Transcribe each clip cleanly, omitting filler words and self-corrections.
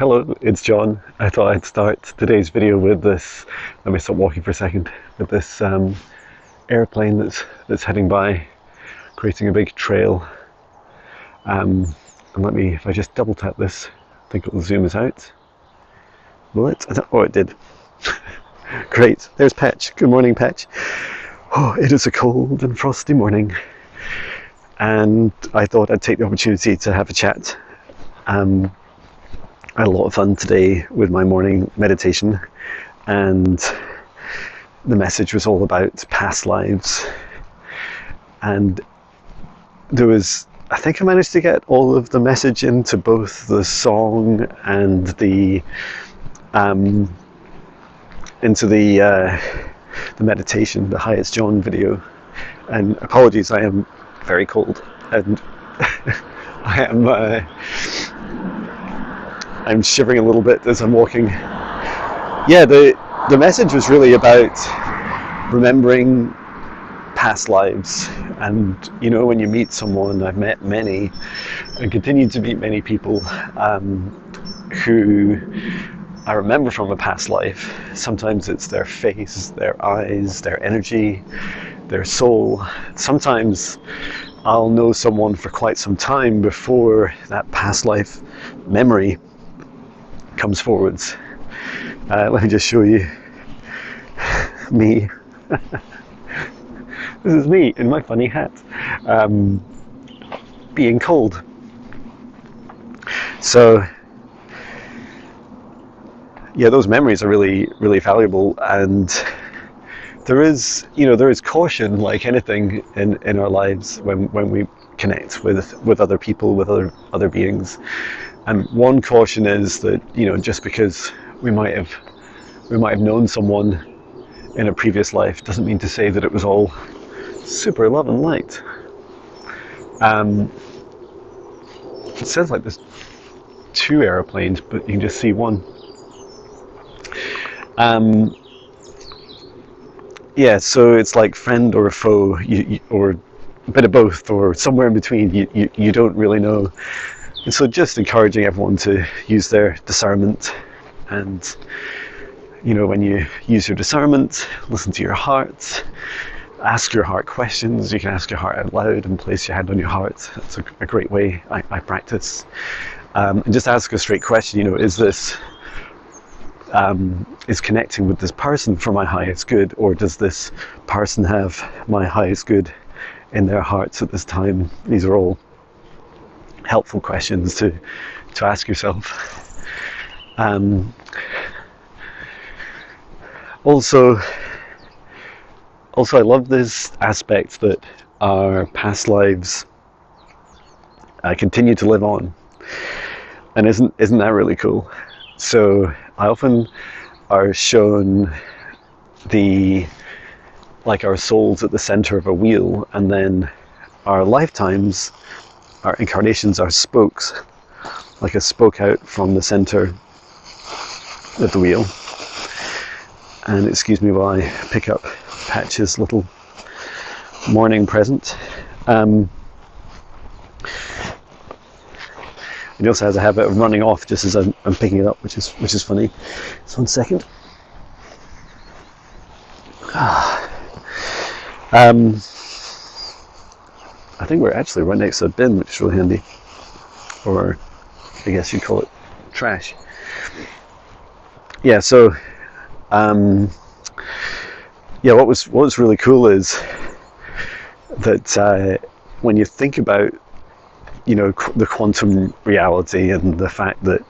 Hello, it's John. I thought I'd start today's video with this. Let me stop walking for a second. With this airplane that's heading by, creating a big trail. And let me, if I just double tap this, I think it'll zoom us out. Will it? Oh, it did. Great. There's Patch. Good morning, Patch. Oh, it is a cold and frosty morning, and I thought I'd take the opportunity to have a chat. I had a lot of fun today with my morning meditation, and the message was all about past lives. And there was, I think I managed to get all of the message into both the song and the meditation, the Hi, It's John video. And apologies, I am very cold, and I'm shivering a little bit as I'm walking. Yeah, the message was really about remembering past lives. And you know, when you meet someone, I've met many and continue to meet many people who I remember from a past life. Sometimes it's their face, their eyes, their energy, their soul. Sometimes I'll know someone for quite some time before that past life memory comes forwards. Let me just show you me. This is me in my funny hat, being cold. So yeah, those memories are really, really valuable, and there is caution, like anything in our lives, when we connect with other people, with other beings. And one caution is that, just because we might have known someone in a previous life doesn't mean to say that it was all super love and light. It sounds like there's two aeroplanes, but you can just see one. Yeah, so it's like friend or foe, or a bit of both, or somewhere in between. You don't really know. And so just encouraging everyone to use their discernment, and when you use your discernment, listen to your heart, ask your heart questions. You can ask your heart out loud and place your hand on your heart. That's a great way I practice. And just ask a straight question, is this is connecting with this person for my highest good, or does this person have my highest good in their hearts at this time? These are all helpful questions to ask yourself. Also, I love this aspect that our past lives continue to live on, and isn't that really cool? So I often are shown our souls at the center of a wheel, and then our lifetimes, our incarnations, are spokes, like a spoke out from the center of the wheel. And excuse me while I pick up Patch's little morning present. He also has a habit of running off just as I'm picking it up, which is funny. Just 1 second. I think we're actually right next to a bin, which is really handy. Or I guess you'd call it trash. Yeah, so what was really cool is that when you think about the quantum reality and the fact that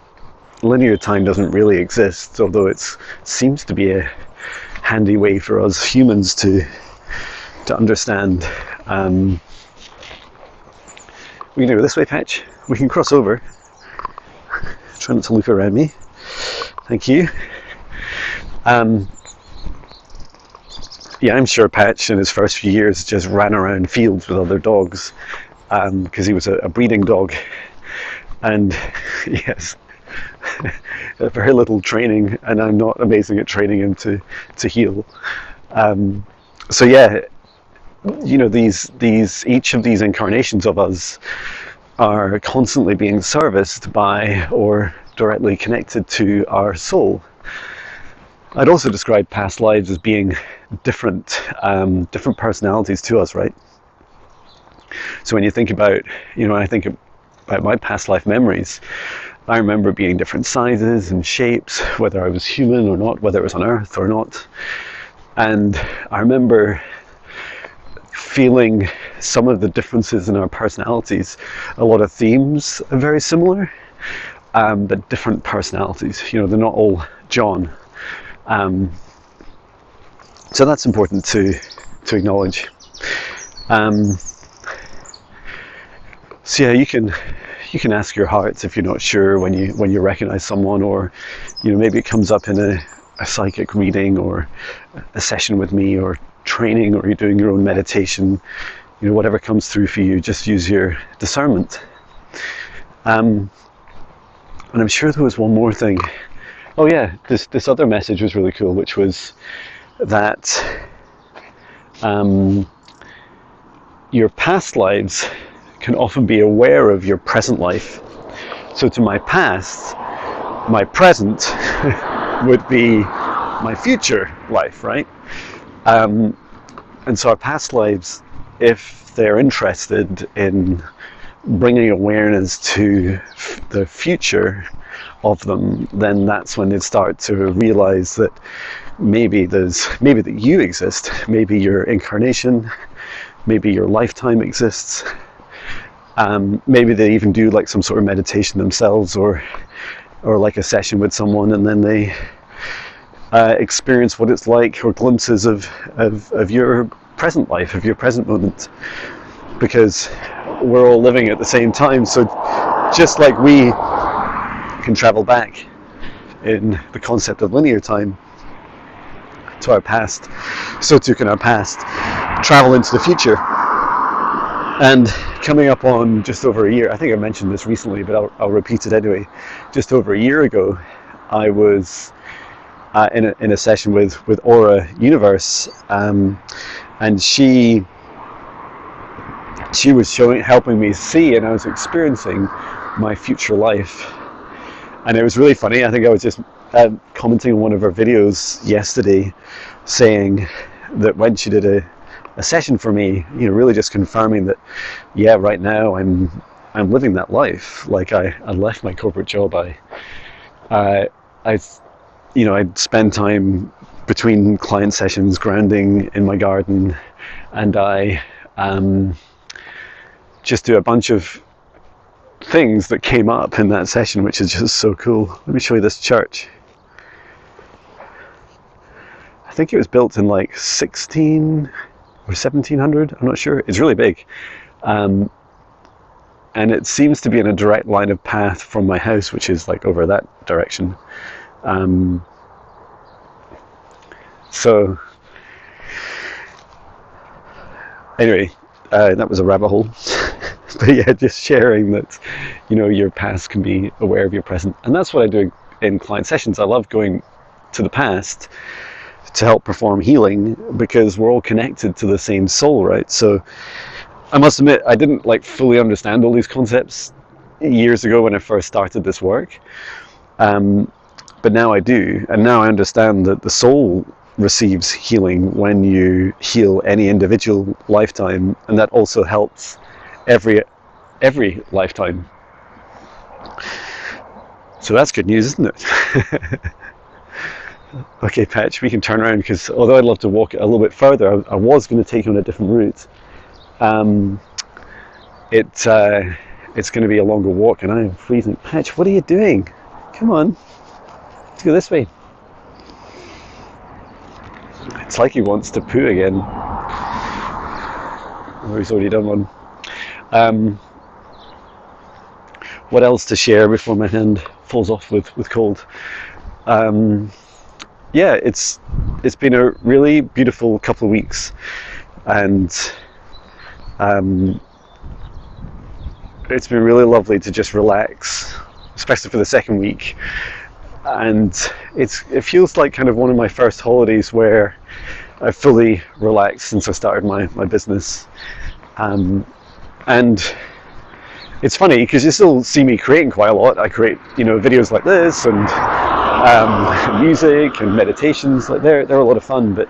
linear time doesn't really exist, although it seems to be a handy way for us humans to understand. We can go this way, Patch. We can cross over. Try not to look around me. Thank you. Yeah, I'm sure Patch in his first few years just ran around fields with other dogs, because he was a breeding dog, and yes, very little training, and I'm not amazing at training him to heal. So yeah, each of these incarnations of us are constantly being serviced by or directly connected to our soul. I'd also describe past lives as being different personalities to us, right? So when you think about, when I think about my past life memories, I remember being different sizes and shapes, whether I was human or not, whether it was on Earth or not. And I remember feeling some of the differences in our personalities. A lot of themes are very similar, but different personalities. They're not all John. So that's important to acknowledge. So yeah, you can ask your hearts if you're not sure when you recognize someone, or maybe it comes up in a psychic reading or a session with me or training, or you're doing your own meditation. Whatever comes through for you, just use your discernment. And I'm sure there was one more thing. Oh yeah, this other message was really cool, which was that your past lives can often be aware of your present life. So to my past, my present would be my future life, right? And so our past lives, if they're interested in bringing awareness to the future of them, then that's when they start to realize that maybe that you exist, maybe your incarnation, maybe your lifetime exists. Maybe they even do like some sort of meditation themselves, or like a session with someone, and then they experience what it's like, or glimpses of your present life, of your present moment, because we're all living at the same time. So just like we can travel back in the concept of linear time to our past, so too can our past travel into the future. And coming up on just over a year, I think I mentioned this recently, but I'll repeat it anyway. Just over a year ago, I was in a session with Aura Universe, and she was helping me see, and I was experiencing my future life. And it was really funny. I think I was just commenting on one of her videos yesterday, saying that when she did a session for me, really just confirming that, yeah, right now I'm living that life. Like I left my corporate job. I'd spend time between client sessions grounding in my garden, and I just do a bunch of things that came up in that session, which is just so cool. Let me show you this church. I think it was built in like 16 or 1700, I'm not sure. It's really big, and it seems to be in a direct line of path from my house, which is like over that direction. So anyway, that was a rabbit hole. But yeah, just sharing that, your past can be aware of your present. And that's what I do in client sessions. I love going to the past to help perform healing, because we're all connected to the same soul, right? So I must admit, I didn't fully understand all these concepts years ago when I first started this work. But now I do. And now I understand that the soul receives healing when you heal any individual lifetime, and that also helps every lifetime. So that's good news, isn't it? Okay, Patch, we can turn around, because although I'd love to walk a little bit further, I was going to take you on a different route. It's going to be a longer walk, and I am freezing. Patch, what are you doing? Come on, let's go this way. It's like he wants to poo again. Or he's already done one. What else to share before my hand falls off with cold? Yeah, it's been a really beautiful couple of weeks, and it's been really lovely to just relax, especially for the second week. And it feels like kind of one of my first holidays where I've fully relaxed since I started my business. And it's funny because you still see me creating quite a lot. I create, videos like this and music and meditations. Like they're a lot of fun, but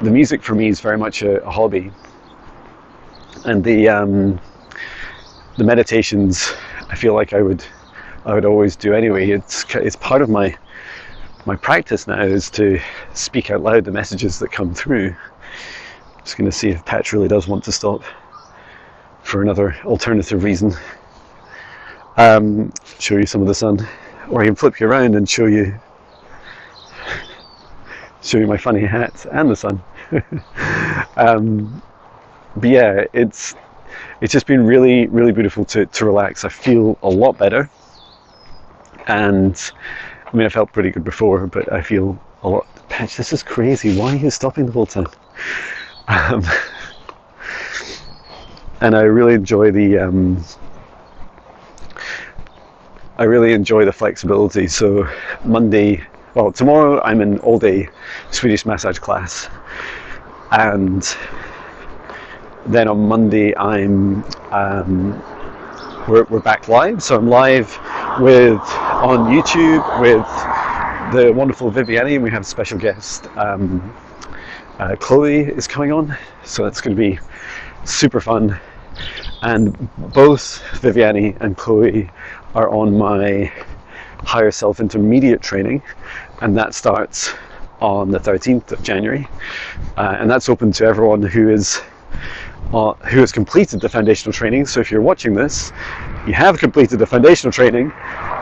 the music for me is very much a hobby, and the meditations I feel like I would always do anyway. It's part of my practice now, is to speak out loud the messages that come through. Just going to see if Patch really does want to stop for another alternative reason. Show you some of the sun, or I can flip you around and show you my funny hat and the sun. But yeah, it's just been really, really beautiful to relax. I feel a lot better, and I mean, I felt pretty good before, but I feel a lot. Patch, this is crazy. Why are you stopping the whole time? And I really enjoy the flexibility. So tomorrow I'm in all-day Swedish massage class, and then on Monday we're back live. So I'm live on YouTube with the wonderful Viviani, and we have a special guest. Chloe is coming on, so that's going to be super fun. And both Viviani and Chloe are on my Higher Self Intermediate training, and that starts on the 13th of January, and that's open to everyone who has completed the foundational training. So if you're watching this, you have completed the foundational training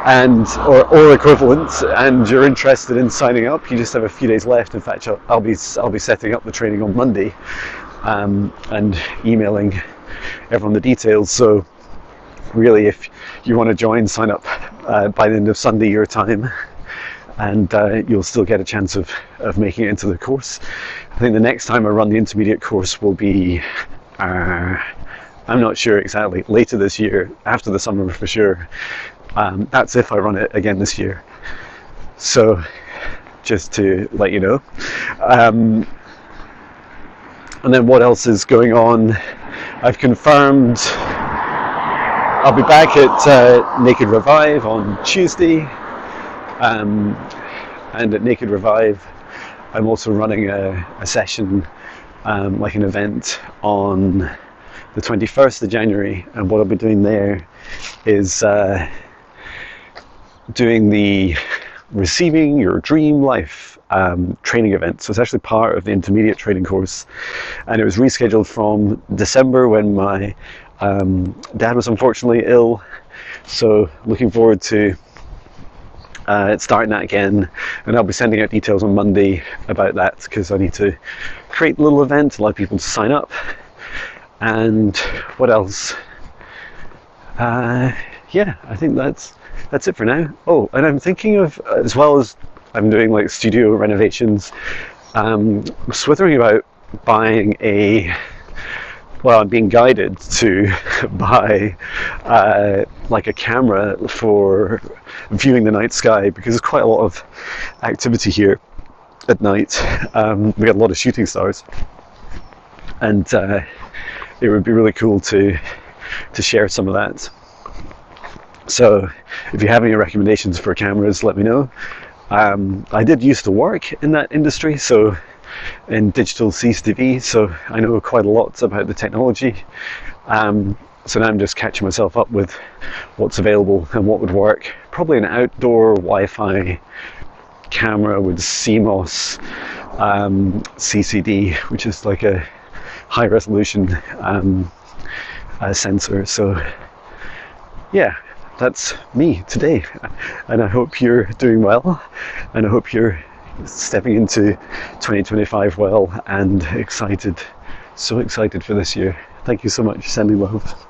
or equivalent, and you're interested in signing up, you just have a few days left. In fact, I'll be setting up the training on Monday, and emailing everyone the details. So really, if you want to join, sign up by the end of Sunday your time, and you'll still get a chance of making it into the course. I think the next time I run the intermediate course will be I'm not sure exactly, later this year, after the summer for sure. That's if I run it again this year. So just to let you know. And then what else is going on? I've confirmed I'll be back at Naked Revive on Tuesday, and at Naked Revive I'm also running a session, like an event, on the 21st of January, and what I'll be doing there is doing the Receiving Your Dream Life training event. So it's actually part of the intermediate training course, and it was rescheduled from December when my dad was unfortunately ill. So looking forward to starting that again, and I'll be sending out details on Monday about that, because I need to create a little event, allow people to sign up. And what else? Yeah, I think that's it for now. Oh, and I'm thinking of, as well as I'm doing like studio renovations, I'm swithering about buying I'm being guided to buy like a camera for viewing the night sky, because there's quite a lot of activity here at night. We got a lot of shooting stars, and it would be really cool to share some of that. So if you have any recommendations for cameras, let me know. I did used to work in that industry, so in digital CCTV, so I know quite a lot about the technology. So now I'm just catching myself up with what's available and what would work. Probably an outdoor Wi-Fi camera with CMOS CCD, which is like a high resolution sensor. So yeah, that's me today, and I hope you're doing well, and I hope you're stepping into 2025 well and excited, so excited for this year. Thank you so much. Sending love.